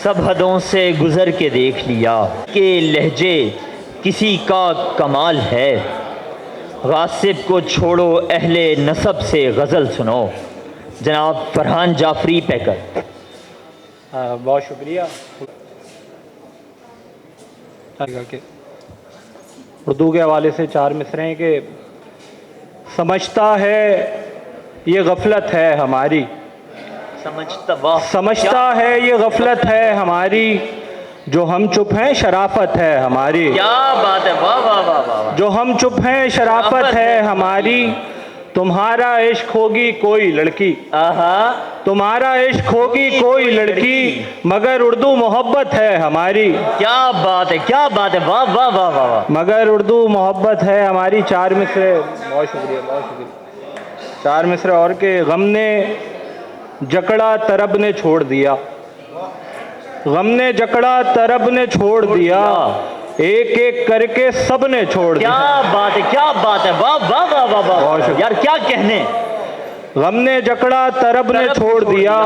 سب حدوں سے گزر کے دیکھ لیا کہ لہجے کسی کا کمال ہے، غاصب کو چھوڑو اہل نسب سے غزل سنو۔ جناب فرحان جعفری پیکر۔ بہت شکریہ۔ اردو کے حوالے سے 4 مصرے ہیں کہ سمجھتا ہے یہ غفلت ہے ہماری، سمجھتا ہے یہ غفلت ہے ہماری، جو ہم چپ ہیں شرافت ہے ہماری۔ کیا بات ہے، واہ واہ واہ واہ۔ جو ہم چپ ہیں شرافت ہے ہماری، تمہارا عشق ہوگی کوئی لڑکی، تمہارا عشق ہوگی کوئی لڑکی، مگر اردو محبت ہے ہماری۔ کیا بات ہے، کیا بات ہے، واہ واہ واہ واہ۔ مگر اردو محبت ہے ہماری۔ 4 مصرے، بہت شکریہ بہت شکریہ۔ 4 مصرے اور کہ غم نے جکڑا طرب نے چھوڑ دیا، غم نے جکڑا طرب نے چھوڑ دیا، ایک ایک کر کے سب نے چھوڑ دیا۔ کیا بات ہے، کیا بات ہے، واہ واہ واہ واہ واہ یار، کیا کہنے۔ غم نے جکڑا طرب نے چھوڑ دیا،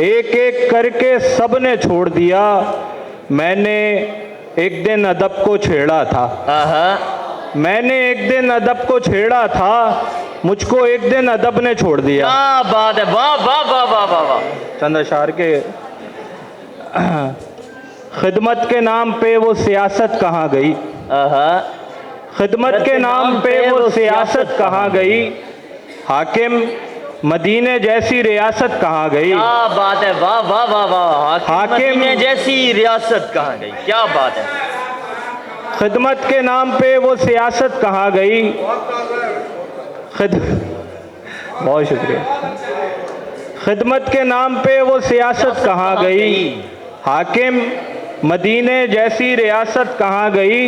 ایک ایک کر کے سب نے چھوڑ دیا، میں نے ایک دن ادب کو چھیڑا تھا، میں نے ایک دن ادب کو چھیڑا تھا، مجھ کو ایک دن ادب نے چھوڑ دیا۔ کیا بات ہے، واہ واہ واہ واہ واہ۔ چند اشعار کے خدمت کے نام پہ وہ سیاست کہاں گئی، خدمت کے نام پہ وہ سیاست کہاں گئی، حاکم مدینے جیسی ریاست کہاں گئی۔ کیا بات ہے، واہ واہ واہ واہ۔ حاکم مدینے جیسی ریاست کہاں گئی، کیا بات ہے۔ خدمت کے نام پہ وہ سیاست کہاں گئی، بہت شکریہ۔ خدمت کے نام پہ وہ سیاست کہاں گئی، حاکم مدینے جیسی ریاست کہاں گئی،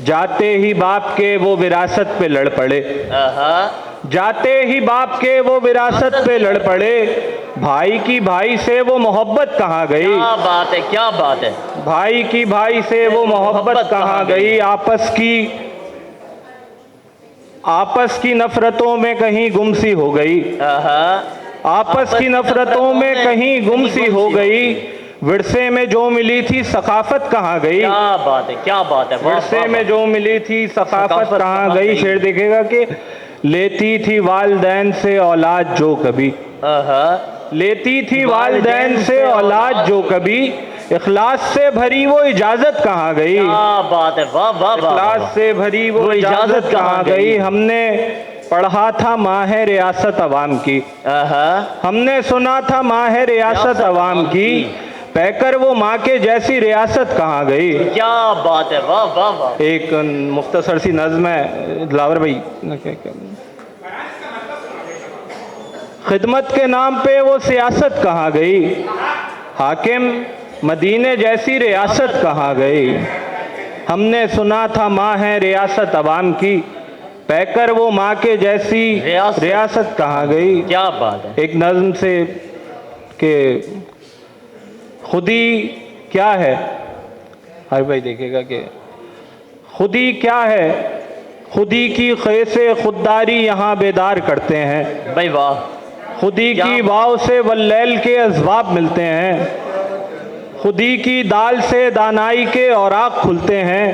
جاتے ہی باپ کے وہ وراثت پہ لڑ پڑے، جاتے ہی باپ کے وہ وراثت پہ لڑ پڑے، بھائی کی بھائی سے وہ محبت کہاں گئی۔ کیا بات ہے، کیا بات ہے۔ بھائی کی بھائی سے وہ محبت کہاں گئی، آپس کی نفرتوں میں کہیں گم سی ہو گئی، آپس کی نفرتوں میں کہیں گم سی ہو گئی، ورثے میں جو ملی تھی ثقافت کہاں گئی۔ کیا بات ہے، کیا بات ہے۔ ورثے میں جو ملی تھی ثقافت کہاں گئی۔ شعر دیکھے گا کہ لیتی تھی والدین سے اولاد جو کبھی، لیتی تھی والدین سے اولاد جو کبھی، اخلاص سے بھری وہ اجازت کہاں گئی۔ کیا بات ہے، واہ واہ واہ۔ اخلاص سے بھری وہ اجازت کہاں گئی۔ ہم نے پڑھا تھا ماہ ریاست عوام کی، ہم نے سنا تھا ماہ ریاست عوام کی، پیکر وہ ماں کے جیسی ریاست کہاں گئی۔ کیا بات ہے، واہ واہ واہ۔ ایک مختصر سی نظم ہے دلاور بھائی۔ خدمت کے نام پہ وہ سیاست کہاں گئی، حاکم مدینے جیسی ریاست کہاں گئی، ہم نے سنا تھا ماں ہے ریاست عوام کی، پیکر وہ ماں کے جیسی ریاست کہاں گئی۔ کیا بات ہے۔ ایک نظم سے کہ خودی کیا ہے، ہر بھائی دیکھے گا کہ خودی کیا ہے، خودی کی خے سے خودداری یہاں بیدار کرتے ہیں، بھائی واہ۔ خودی کی واو سے واللیل کے اسباب ملتے ہیں، خودی کی دال سے دانائی کے اوراق کھلتے ہیں،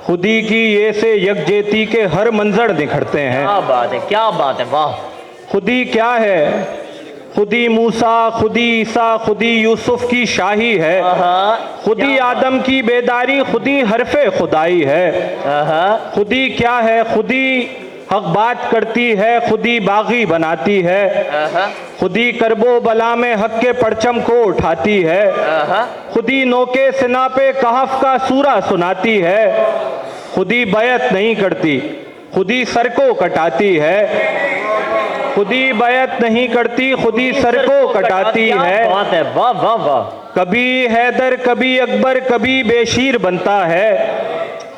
خودی کی یہ سے یکجہتی کے ہر منظر نکھرتے ہیں۔ کیا بات ہے، کیا بات ہے، واہ۔ خودی کیا ہے، خودی موسیٰ، خودی عیسیٰ، خودی یوسف کی شاہی ہے، خودی آدم کی بیداری، خودی حرف خدائی ہے، خودی کیا ہے، خودی حق بات کرتی ہے، خودی باغی بناتی ہے، خودی کرب و بلا میں حق کے پرچم کو اٹھاتی ہے، خودی نوکے سنا پہ کہف کا سورہ سناتی ہے، خودی بیعت نہیں کرتی، خودی سر کو کٹاتی ہے، خودی بیعت نہیں کرتی، خودی سر کو کٹاتی ہے، بات ہے، واہ واہ واہ۔ کبھی حیدر کبھی اکبر کبھی بے شیر بنتا ہے،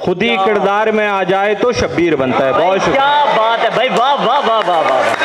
خودی کردار میں آ جائے تو شبیر بنتا ہے۔ بہت شکریہ۔ کیا بات ہے بھائی، واہ واہ واہ واہ واہ۔